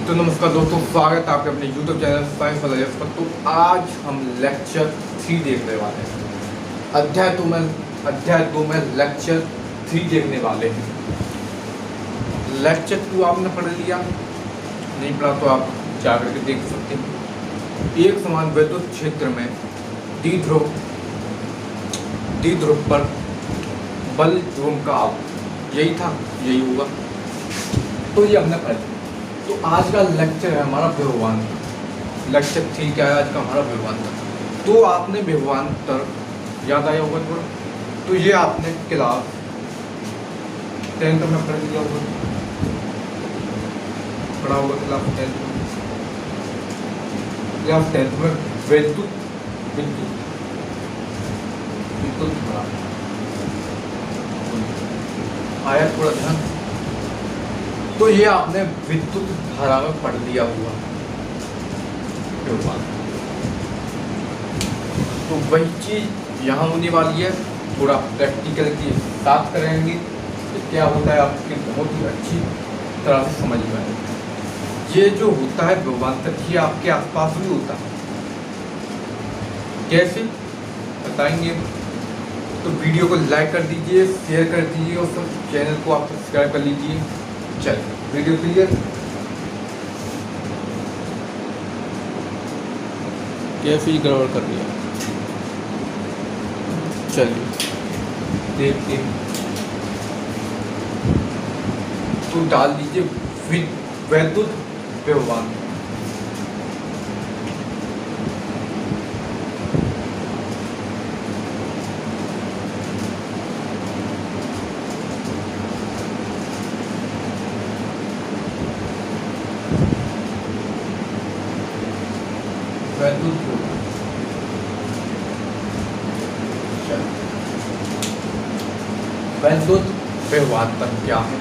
तो नमस्कार दोस्तों, स्वागत है आपके अपने YouTube चैनल साइंस वाला पर। तो आज हम लेक्चर 3 देखने वाले हैं। अध्याय 2 में लेक्चर 3 देखने वाले हैं। लेक्चर 2 आपने पढ़ लिया, नहीं पढ़ा तो आप जाकर के देख सकते हैं। एक समान विद्युत क्षेत्र में द्विध्रुव पर बल ध्रुव का यही था, यही होगा। तो ये हमने पढ़ा। तो आज का लेक्चर है हमारा विभवांतर। लेक्चर 3 क्या है आज का हमारा? विभवांतर। तो आपने विभवांतर याद आया होगा थोड़ा। तो ये आपने क्लास 10th में पढ़ लिया होगा, पढ़ा होगा क्लास 10th में विद्युत आया थोड़ा ध्यान। तो ये आपने विद्युत धारा में पढ़ लिया हुआ। तो वही चीज यहाँ होने वाली है, थोड़ा प्रैक्टिकल के साथ करेंगे तो क्या होता है आपकी बहुत ही अच्छी तरह से समझ में आएगा। ये जो होता है विभवांतर, ये आपके आसपास भी होता है। कैसे बताएंगे? तो वीडियो को लाइक कर दीजिए, शेयर कर दीजिए और सब चैनल को आप सब्सक्राइब कर लीजिए। चल वीडियो क्लियर? कैसे ही गड़बड़ कर दिया। चलिए देखते हैं। तो डाल दीजिए विद्युत विभवांतर। विद्युत विभवांतर क्या है?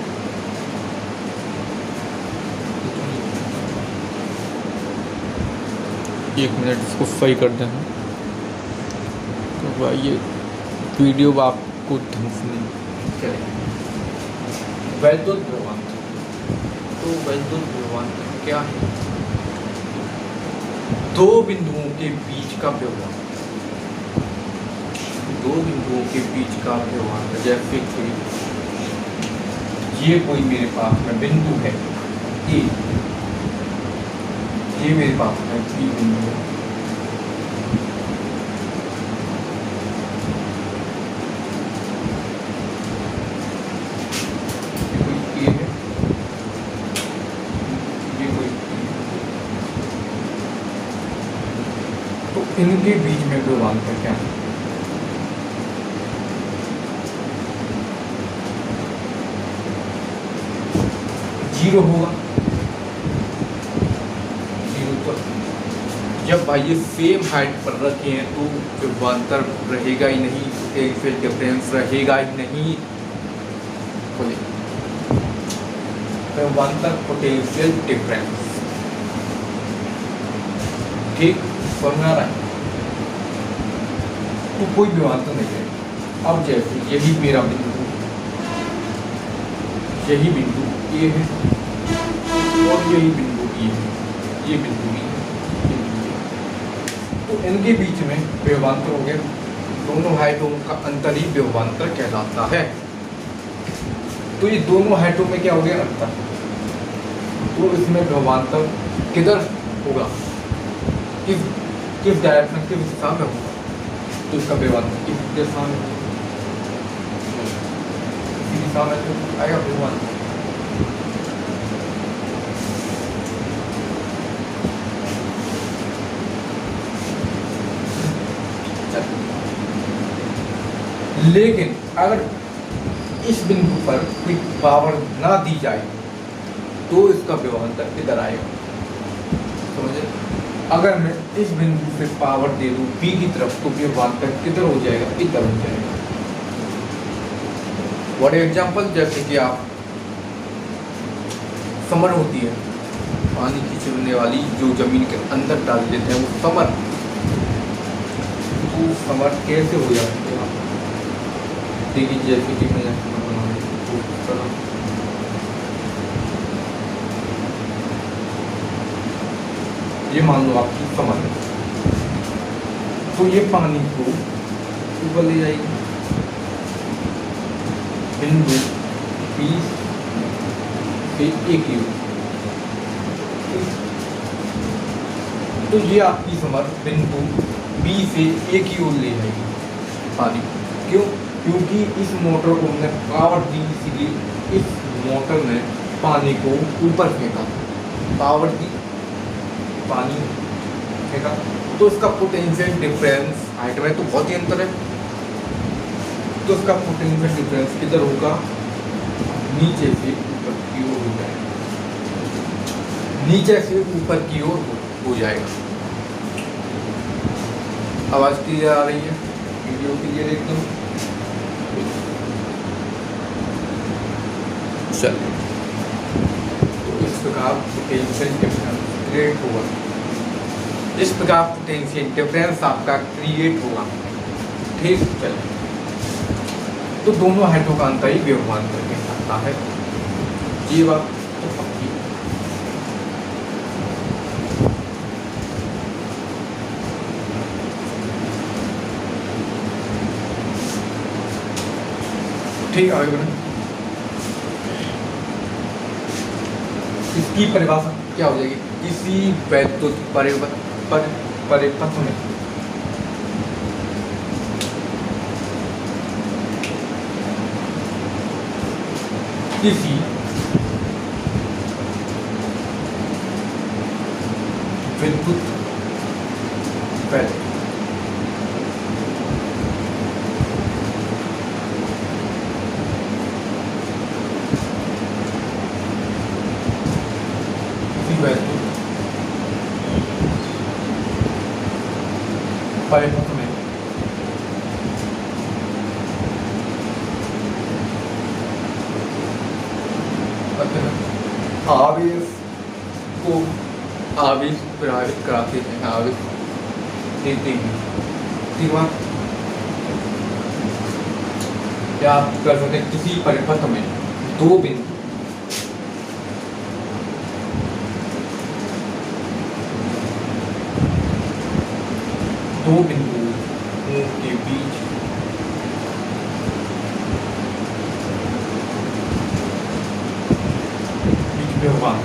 एक मिनट इसको सही कर देना। तो भाई ये वीडियो आपको ढंग से नहीं चलेगा। विद्युत विभवांतर। तो विद्युत विभवांतर क्या है? दो बिंदुओं के बीच का विभवांतर। दो बिंदुओं के बीच का विभवांतर, जैसे कि ये कोई मेरे पास में बिंदु है ए, ये मेरे पास में बी बिंदु है। ये कोई ए है, ये कोई बी है। तो इनके बीच में विभवांतर क्या है? जीरो होगा। जीरो। तो जब भाई ये सेम हाइट पर रखे हैं तो विभवांतर रहेगा ही नहीं, पोटेंशियल डिफरेंस रहेगा ही नहीं। विभवांतर पोटेंशियल डिफरेंस, ठीक समझ रहा है? तो कोई विभवांतर नहीं है। अब जैसे यही मेरा बिंदु, यही बिंदु ए है और यही बिंदु ई है, ये बिंदु ई है, तो इनके बीच में विभवांतर हो गया। दोनों हाइटों का अंतर ही विभवांतर कहलाता है। तो ये दोनों हाइटों में क्या हो गया? अंतर। तो इसमें विभवांतर किधर होगा? किस डायरेक्शन, किस दिशा में होगा? तो इसका विभवांतर किस दिशा में होगा? इसी दिशा में तो आएगा विभवांतर। लेकिन अगर इस बिंदु पर कोई पावर ना दी जाए तो इसका विभवांतर किधर आएगा? समझे? अगर मैं इस बिंदु से पावर दे दूं बी की तरफ तो विभवांतर किधर हो जाएगा? इधर हो जाएगा। फॉर एग्जाम्पल, जैसे कि आप समर होती है, पानी खींचने वाली जो जमीन के अंदर डाल देते हैं वो समर। तो समर कैसे हो जाती है? देखिए जैसे कि मैं ये मान लो आपकी कमर है, तो ये पानी को ऊपर ले जाएगी बिंदु बी से ए की ओर। तो ये आपकी समर बिंदु बी से ए की ओर ले जाएगी पानी। क्यों? क्योंकि इस मोटर को हमने पावर दी, इसीलिए इस मोटर ने पानी को ऊपर फेंका, पावर दी, पानी फेंका। तो इसका पोटेंशियल डिफरेंस हाइट में तो बहुत ही अंतर है, तो इसका पोटेंशियल डिफरेंस किधर होगा? नीचे से ऊपर की ओर हो जाएगा, नीचे से ऊपर की ओर हो जाएगा। आवाज क्लियर आ रही है? वीडियो क्लियर एकदम? चलिए, तो इस प्रकार पोटेंशियल डिफरेंस क्रिएट होगा, इस प्रकार पोटेंशियल डिफरेंस आपका क्रिएट होगा। ठीक, चलिए, तो दोनों हेडों का अंतर ही व्यवहार करके सकता है, ये बात तो पक्की। ठीक, आगे बढ़े। इसकी परिभाषा क्या हो जाएगी? किसी वैद्युत परिपथ में किसी विद्युत परिपथ में आवेश को आवेश प्रभावित कराते हैं, आवेश देते हैं। ठीक बात? क्या आप कर सकते हैं? किसी परिपथ में दो बिंदु के बीच व्यवहार,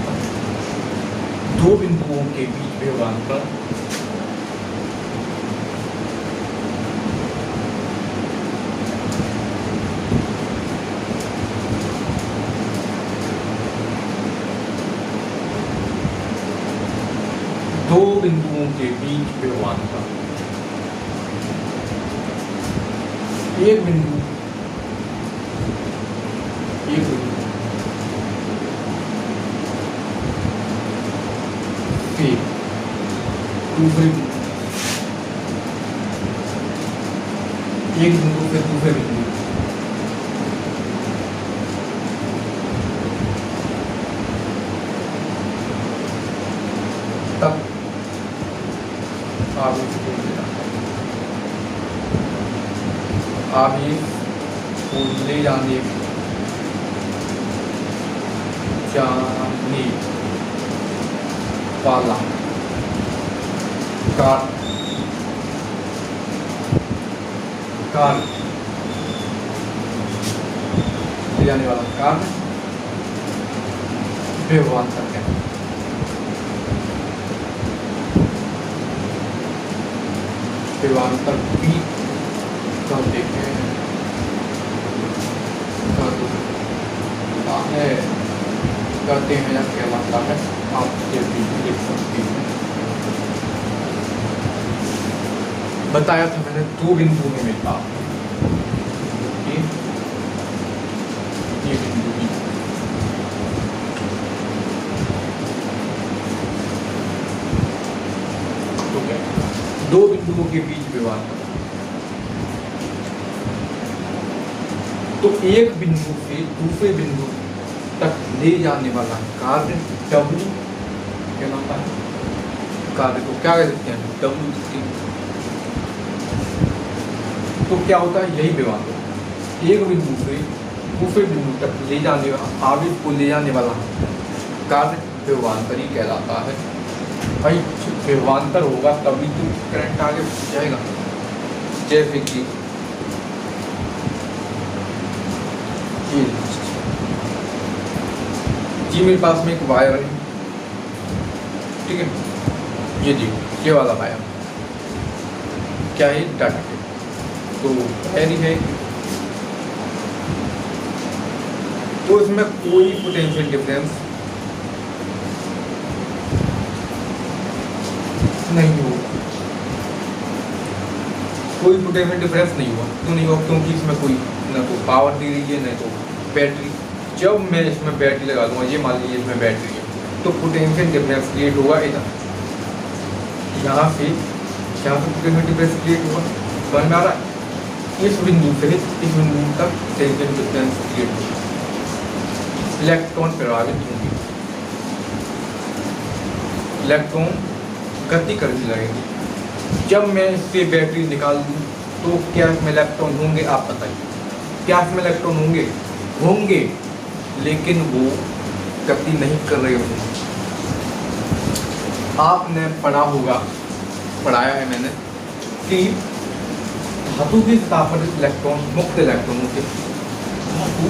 दो बिंदुओं के बीच व्यवहार पर दो बिंदुओं के बीच व्यवहार पर एक बिंदु से दूसरे बिंदु, एक बिंदु से दूसरे बिंदु तक आवेश को ले जाता है। आवेश को ले जाने वाला कार्य ले जाने वाला कार्य विभवांतर है। विभवांतर भी कहते हैं, कहते हैं या कहलाता है, आप ये भी लिख सकते हैं। बताया था मैंने दो बिंदु में मिलता ये बिंदु भी तो क्या दो बिंदुओं के बीच व्यवहार करना। तो एक बिंदु से दूसरे बिंदु तक ले जाने वाला कार्य W कहलाता है। कार्य को क्या कहते हैं? W। तो क्या होता है? यही व्यवहार, एक बिंदु से दूसरे बिंदु तक ले जाने वाला आवेश को ले जाने वाला कार्य विभवांतरी कहलाता है। भाई विभवांतर होगा तभी तो करंट आगे जाएगा। जैसे कि ये मेरे पास में एक वायर है, ठीक है, ये देखो ये वाला वायर क्या है, डाटा है, तो वायर ही है, तो इसमें कोई पोटेंशियल डिफरेंस नहीं होगा, कोई पोटेंशियल डिफरेंस नहीं हुआ। क्यों नहीं हुआ? क्योंकि इसमें कोई ना तो पावर दे रही है, न तो बैटरी। जब मैं इसमें बैटरी लगा दूंगा, ये मान लीजिए इसमें बैटरी है, तो पोटेंशियल डिफरेंस क्रिएट होगा इधर, यहाँ से पोटेंशियल डिफरेंस क्रिएट होगा, समझ में आ रहा है? इस बिंदु से इस बिंदु तक पोटेंशियल डिफरेंस क्रिएट होगा, इलेक्ट्रॉन प्रभावित होंगे, इलेक्ट्रॉन गति करने लगेंगे। जब मैं इससे बैटरी निकाल दूँ तो क्या इसमें इलेक्ट्रॉन होंगे? आप बताइए, क्या इसमें इलेक्ट्रॉन होंगे, लेकिन वो गति नहीं कर रहे होंगे। आपने पढ़ा होगा, पढ़ाया है मैंने कि धातु की सतह पर इलेक्ट्रॉन मुक्त इलेक्ट्रॉनों के धातु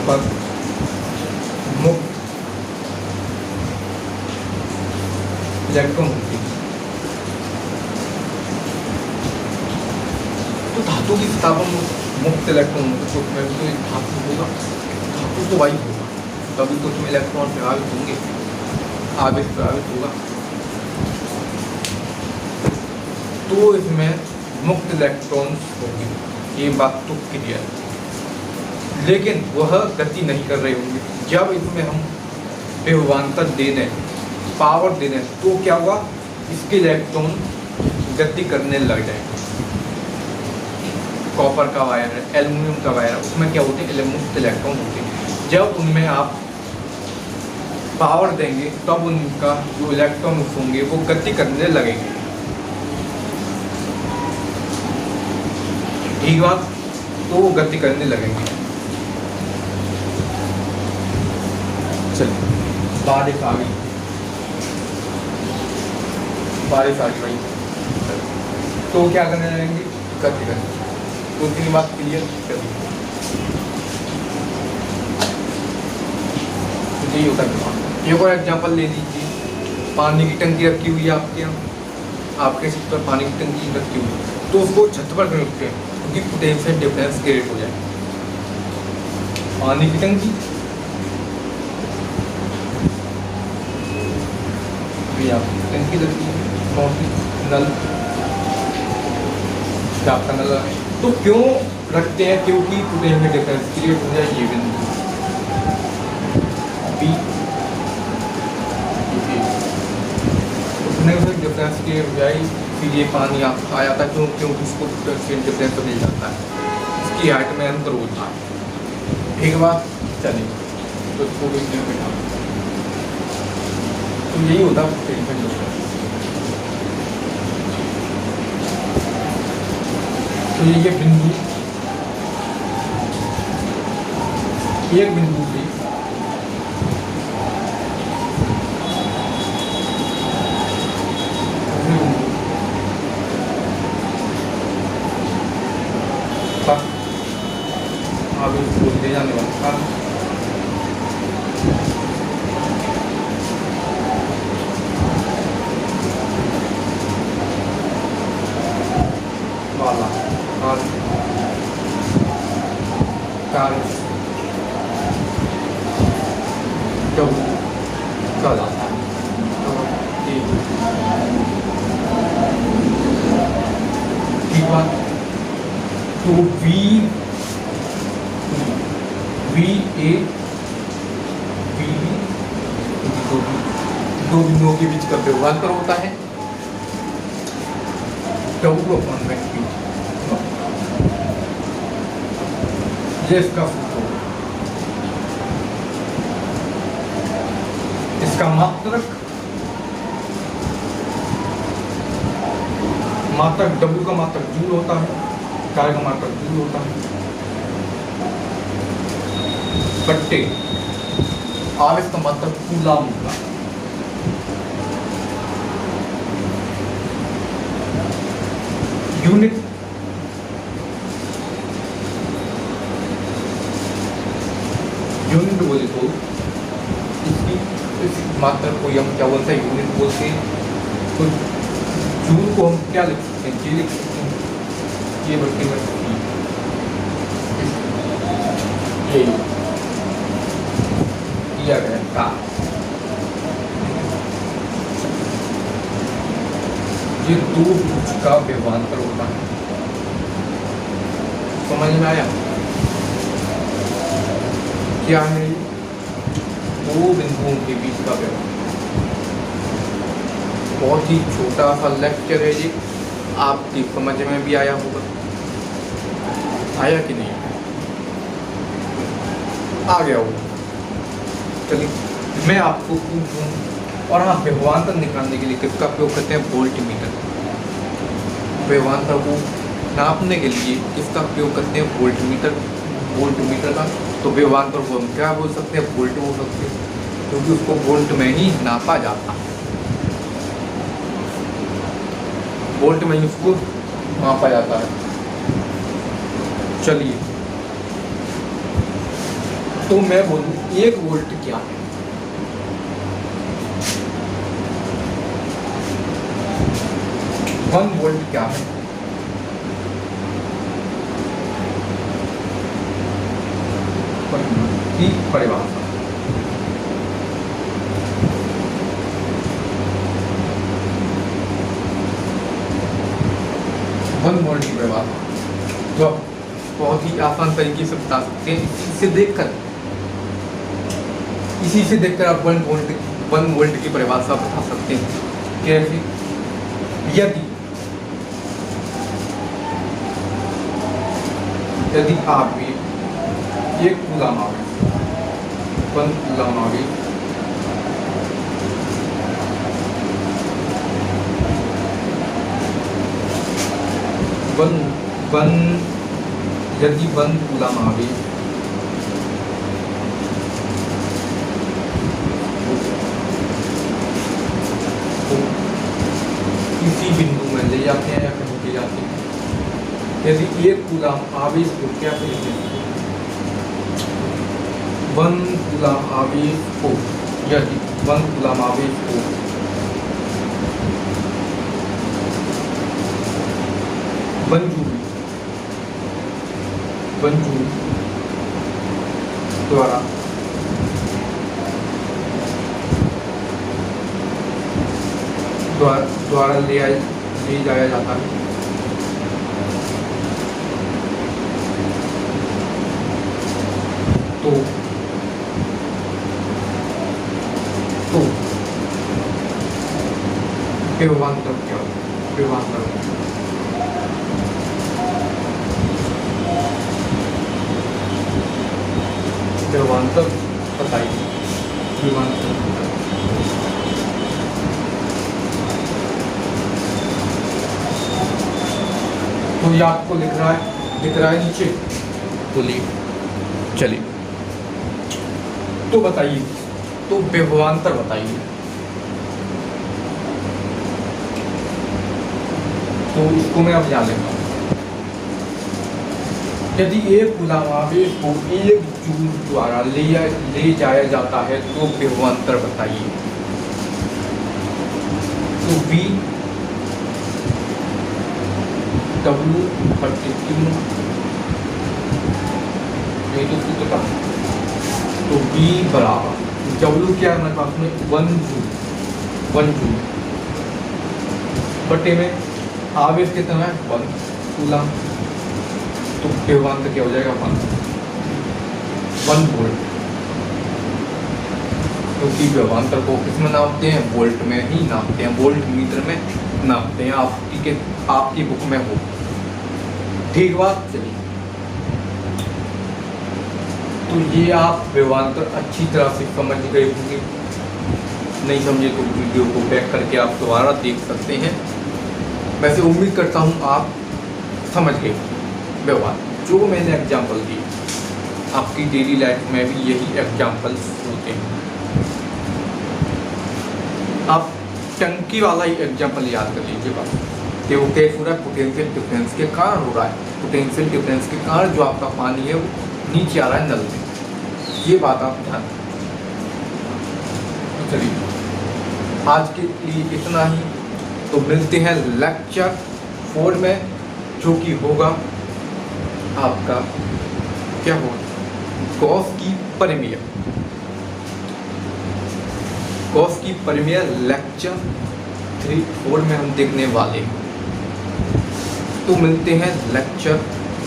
पर मुक्त इलेक्ट्रॉन होती है, तो धातु की सतह पर मुक्त इलेक्ट्रॉन होते, तो उसमें भी तो एक धातु होगा, धातु तो वायु होगा, तभी तो उसमें इलेक्ट्रॉन प्रभावित होंगे, आवेश प्रभावित होगा, तो इसमें मुक्त इलेक्ट्रॉन होंगे, ये बात तो क्लियर है। लेकिन वह गति नहीं कर रहे होंगे। जब इसमें हम विभवांतर दे दें, पावर दे दें, तो क्या होगा? इसके इलेक्ट्रॉन गति करने लग जाएंगे। कॉपर का वायर है, एल्युमिनियम का वायर है, उसमें क्या होते हैं? मुक्त इलेक्ट्रॉन होते हैं। जब उनमें आप पावर देंगे तब उनका जो इलेक्ट्रॉन होंगे वो गति करने लगेंगे, ठीक बात? तो वो गति करने लगेंगे। चलिए, बारिश आ गई भाई, तो क्या करने लगेंगे? गति करने। तो उतनी बात क्लियर करिए, तो यही होता है। एक और एग्जाम्पल ले लीजिए, पानी की टंकी रखी हुई है आपके यहाँ, आपके छत पर पानी की टंकी रखी हुई है, तो उसको छत पर क्यों रखते हैं? क्योंकि पोटेंशियल डिफरेंस क्रिएट हो जाए। पानी की टंकी टंकी रखी है, नल, आपका नल है, तो क्यों रखते हैं? क्योंकि पोटेंशियल डिफरेंस क्रिएट हो जाए। ये बिंदु डिफरेंस क्रिएट हो जाए, फिर ये पानी आप आ जाता है, क्योंकि उसको पोटेंशियल डिफरेंस मिल जाता है, इसकी हाइट में अंतर होता है, ठीक बात? चलिए, तो इसको भी बैठा, तो यही होता है पोटेंशियल डिफरेंस। तो ये बिंदु, एक बिंदु से अब इसको ले जाने वाला कार्य क्या जाता है, ठीक बात? तो वी ए वी बी दो बिंदुओं के बीच का विभवांतर होता है, W अपॉन में Q, ये इसका सूत्र होगा। इसका मात्रक W का मात्रक जूल होता है, काय का मात्रा दूर होता है। बट्टे आवेश का मतलब कूलाम होगा। यूनिट यूनिट बोले तो इसकी इस मात्रा को हम क्या बोलते हैं, यूनिट बोलते हैं। तो जूल को हम क्या लिख सकते हैं, जी लिख सकते हैं, ये बट्टे में ये किया गया का ये दो भुज का व्यवहार होता है। समझ में आया क्या है, दो बिंदुओं के बीच का व्यवहार। बहुत ही छोटा सा लेक्चर है ये, आपकी समझ में भी आया होगा, आया कि नहीं आ गया होगा। चलिए मैं आपको पूछूं, और हाँ, व्यवहार निकालने के लिए किसका उपयोग करते हैं, वोल्ट मीटर। व्यवहार को नापने के लिए किसका उपयोग करते हैं, वोल्ट मीटर। वोल्ट मीटर का तो व्यवहार को हम क्या बोल सकते हैं, वोल्ट बोल सकते हैं, क्योंकि उसको वोल्ट में ही नापा जाता है, वोल्ट में ही उसको नापा जाता है। चलिए तो मैं बोलूं 1 वोल्ट क्या है। वन वोल्ट क्या है, की परिभाषा। वन वोल्ट की परिभाषा जो बहुत ही आसान तरीके से बता सकते हैं, इसी से देखकर आप वन वोल्ट की परिभाषा बता सकते हैं। कैसे, यदि आप भी एक कूलाम आवेश, 1 कूलाम आवेश यदि 1 कूलाम आवेश किसी बिंदु में ले जाते हैं या कहीं ले जाते हैं, यदि 1 कूलाम आवेश को क्या कहते हैं, 1 कूलाम आवेश को, यदि 1 कूलाम आवेश को 1 जूल द्वारा ले जाया जाता है, तो विभवांतर क्या होगा, विभवांतर बताइए, विभवांतर तो ये आपको दिख रहा है नीचे, बोलिए। चलिए तो बताइए, तो विभवांतर बताइए। तो इसको मैं अब जान लेता हूँ। यदि 1 कूलाम आवेश को 1 जूल द्वारा ले जाया जाता है तो विभवांतर बताइए। तो V W/3 नहीं तो सूत्र का, तो V बराबर W क्या है हमारे पास में 1 जूल बटे में आवेश कितना है 1 कूलाम, तो विभवांतर क्या हो जाएगा 1 वोल्ट, क्योंकि विभवांतर को किसमें नापते हैं, वोल्ट में ही नापते हैं, वोल्ट मीटर में नापते हैं। आपकी बुक में हो, ठीक बात। चलिए तो ये आप विभवांतर अच्छी तरह से समझ गए होंगे, नहीं समझे तो वीडियो को बैक करके आप दोबारा देख सकते हैं। वैसे उम्मीद करता हूँ आप समझ गए। व्यवहार। जो मैंने एग्जाम्पल दी, आपकी डेली लाइफ में भी यही एग्जाम्पल्स होते हैं। आप टंकी वाला ही एग्जाम्पल याद कर लीजिए बस, कि वो कैसे हो रहा है, पोटेंशियल डिफरेंस के कारण हो रहा है। पोटेंशियल डिफरेंस के कारण जो आपका पानी है वो नीचे आ रहा है नल में, ये बात आप ध्यान। चलिए आज के लिए इतना ही, तो मिलते हैं लेक्चर 4 में, जो कि होगा आपका क्या होगा, गॉस की परिमेय। गॉस की परिमेय लेक्चर 4 में हम देखने वाले हैं। तो मिलते हैं लेक्चर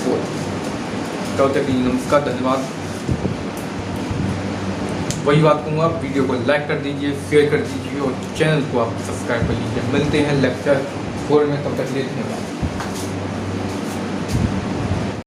4। तब तक के लिए नमस्कार, धन्यवाद। वही बात कहूँगा, वीडियो को लाइक कर दीजिए, शेयर कर दीजिए और चैनल को आप सब्सक्राइब कर लीजिए। मिलते हैं लेक्चर 4 में, तब तक के लिए धन्यवाद।